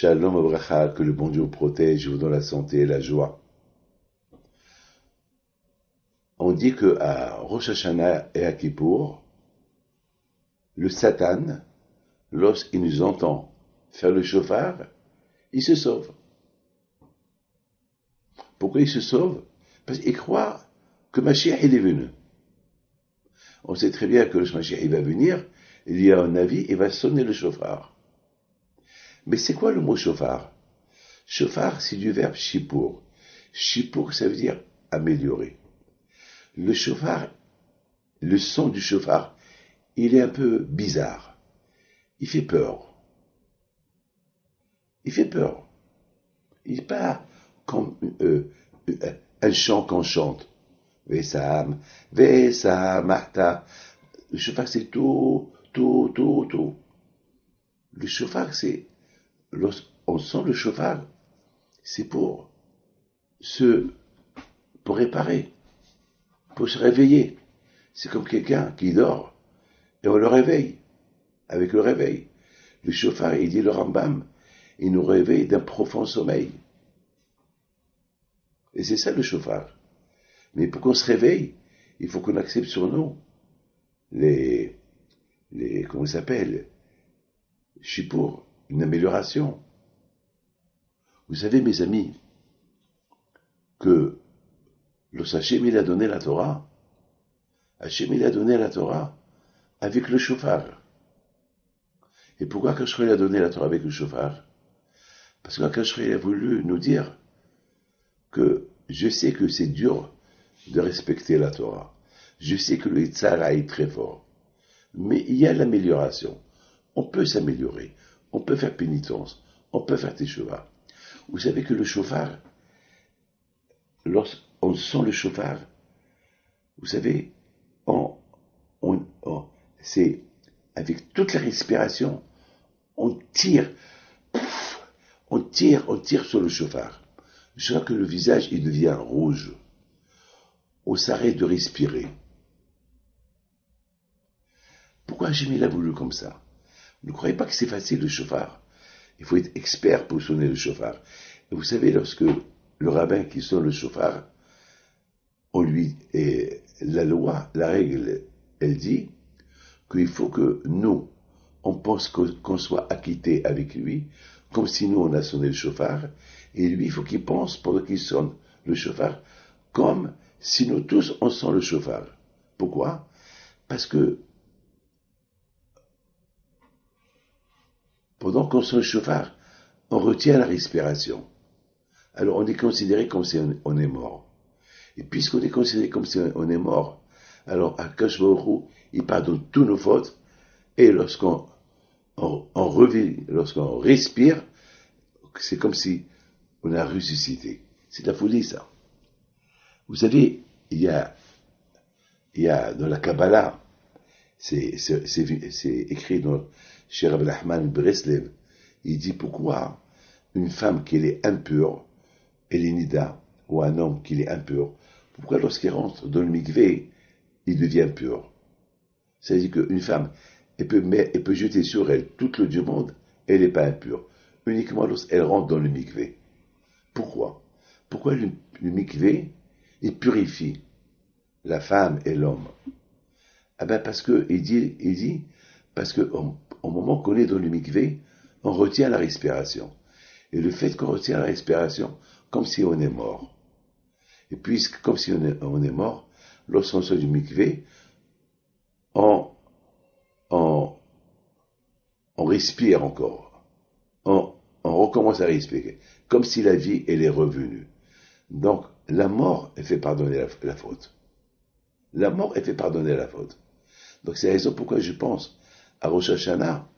Shalom Abracha, que le bon Dieu vous protège, vous donne la santé et la joie. On dit que à Rosh Hashanah et à Kippour, le Satan, lorsqu'il nous entend faire le shofar, il se sauve. Pourquoi il se sauve? Parce qu'il croit que Mashiach il est venu. On sait très bien que le Mashiach il va venir, il y a un avis, il va sonner le shofar. Mais c'est quoi le mot shofar? Shofar, c'est du verbe shippour. Shippour, ça veut dire améliorer. Le shofar, le son du shofar, il est un peu bizarre. Il fait peur. Il fait peur. Il n'est pas comme un chant qu'on chante. Vesam, Vesamata. Le shofar, c'est tout. Le shofar, c'est, lorsqu'on sent le shofar, c'est pour réparer, pour se réveiller. C'est comme quelqu'un qui dort et on le réveille. Avec le réveil. Le shofar, il dit le Rambam, il nous réveille d'un profond sommeil. Et c'est ça le shofar. Mais pour qu'on se réveille, il faut qu'on accepte sur nous comment ça s'appelle, Shippour, une amélioration. Vous savez, mes amis, que lorsqu'Hachem il a donné la Torah, Hachem il a donné la Torah avec le shofar. Et pourquoi Kashre il a donné la Torah avec le shofar? Parce que Kashre il a voulu nous dire que je sais que c'est dur de respecter la Torah. Je sais que le Yitzhara est très fort. Mais il y a l'amélioration. On peut s'améliorer. On peut faire pénitence. On peut faire teshuva. Vous savez que le shofar, lorsqu'on sent le shofar, vous savez, c'est avec toute la respiration, on tire sur le shofar. Je vois que le visage, il devient rouge. On s'arrête de respirer. Pourquoi Hachem a voulu comme ça? Ne croyez pas que c'est facile le shofar. Il faut être expert pour sonner le shofar. Et vous savez, lorsque le rabbin qui sonne le shofar, la loi, la règle, elle dit qu'il faut que nous, on pense qu'on soit acquitté avec lui, comme si nous on a sonné le shofar, et lui, il faut qu'il pense pendant qu'il sonne le shofar, comme si nous tous on sent le shofar. Pourquoi? Parce que pendant qu'on sent le shofar, on retient la respiration. Alors on est considéré comme si on est mort. Et puisqu'on est considéré comme si on est mort, alors Akash Baruch Hu, il pardonne tous nos fautes, et lorsqu'on respire, c'est comme si on a ressuscité. C'est de la folie, ça. Vous savez, il y a dans la Kabbalah, c'est écrit dans chez Rabbi Nachman Breslev, il dit pourquoi une femme qui est impure, elle est nida, ou un homme qui est impur, pourquoi lorsqu'il rentre dans le mikvé, il devient pur? C'est-à-dire qu'une femme, elle peut jeter sur elle toute l'eau du monde, elle n'est pas impure. Uniquement lorsqu'elle rentre dans le mikvé. Pourquoi? Pourquoi le mikvé, il purifie la femme et l'homme? Ah ben parce que, il dit, parce que au moment qu'on est dans le mikvé, on retient la respiration. Et le fait qu'on retient la respiration, comme si on est mort. Et puisque, comme si on est mort, lorsqu'on sort du mikvé, on respire encore. On recommence à respirer. Comme si la vie, elle est revenue. Donc, la mort, elle fait pardonner la faute. La mort, elle fait pardonner la faute. Donc, c'est la raison pourquoi je pense, à Rosh Hashanah,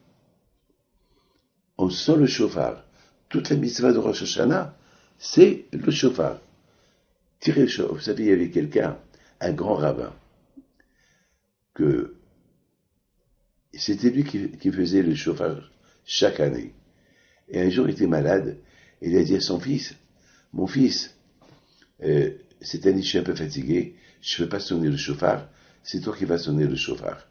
on sent le shofar. Toute la mitzvah de Rosh Hashanah, c'est le shofar. Tirez le shofar. Vous savez, il y avait quelqu'un, un grand rabbin, que c'était lui qui faisait le shofar chaque année. Et un jour, il était malade, et il a dit à son fils, mon fils, cette année, je suis un peu fatigué, je ne peux pas sonner le shofar, c'est toi qui vas sonner le shofar.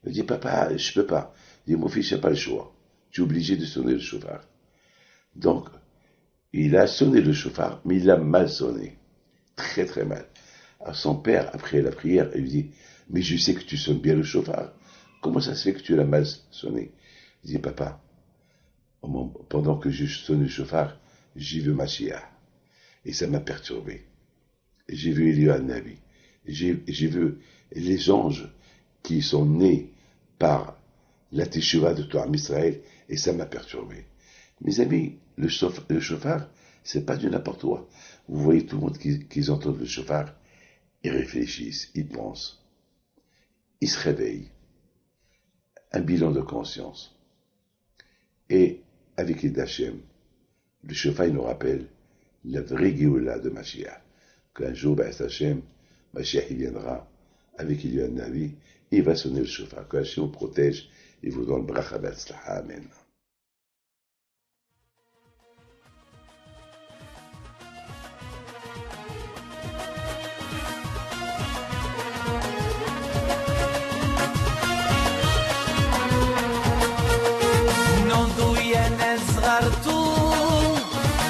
Il dit, papa, je ne peux pas. Il dit, mon fils, je n'ai pas le choix. Tu es obligé de sonner le shofar. Donc, il a sonné le chauffard, mais il l'a mal sonné. Très très mal. Alors son père, après la prière, il lui dit, mais je sais que tu sonnes bien le chauffard. Comment ça se fait que tu l'as mal sonné? Il dit, papa, pendant que je sonne le chauffard, j'ai vu Mashiach. Et ça m'a perturbé. J'ai vu Eliyahu Navi. J'ai vu les anges qui sont nés par la Teshuvah de Torah Israël, et ça m'a perturbé. Mes amis, le chauffard, c'est pas du n'importe quoi. Vous voyez tout le monde qui entend le chauffard, ils réfléchissent, ils pensent, ils se réveillent. Un bilan de conscience. Et avec les Hachem, le chauffard nous rappelle la vraie Géoula de Mashiach. Qu'un jour, Hachem, Mashiach il viendra avec Eliyahu Navi, et il va sonner le chauffard. Que Hachem vous protège et vous donne bracha b'atzlacha. Amen.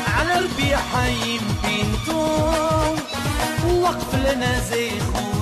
على ربيع حيم بنتو وقف لنا زي خو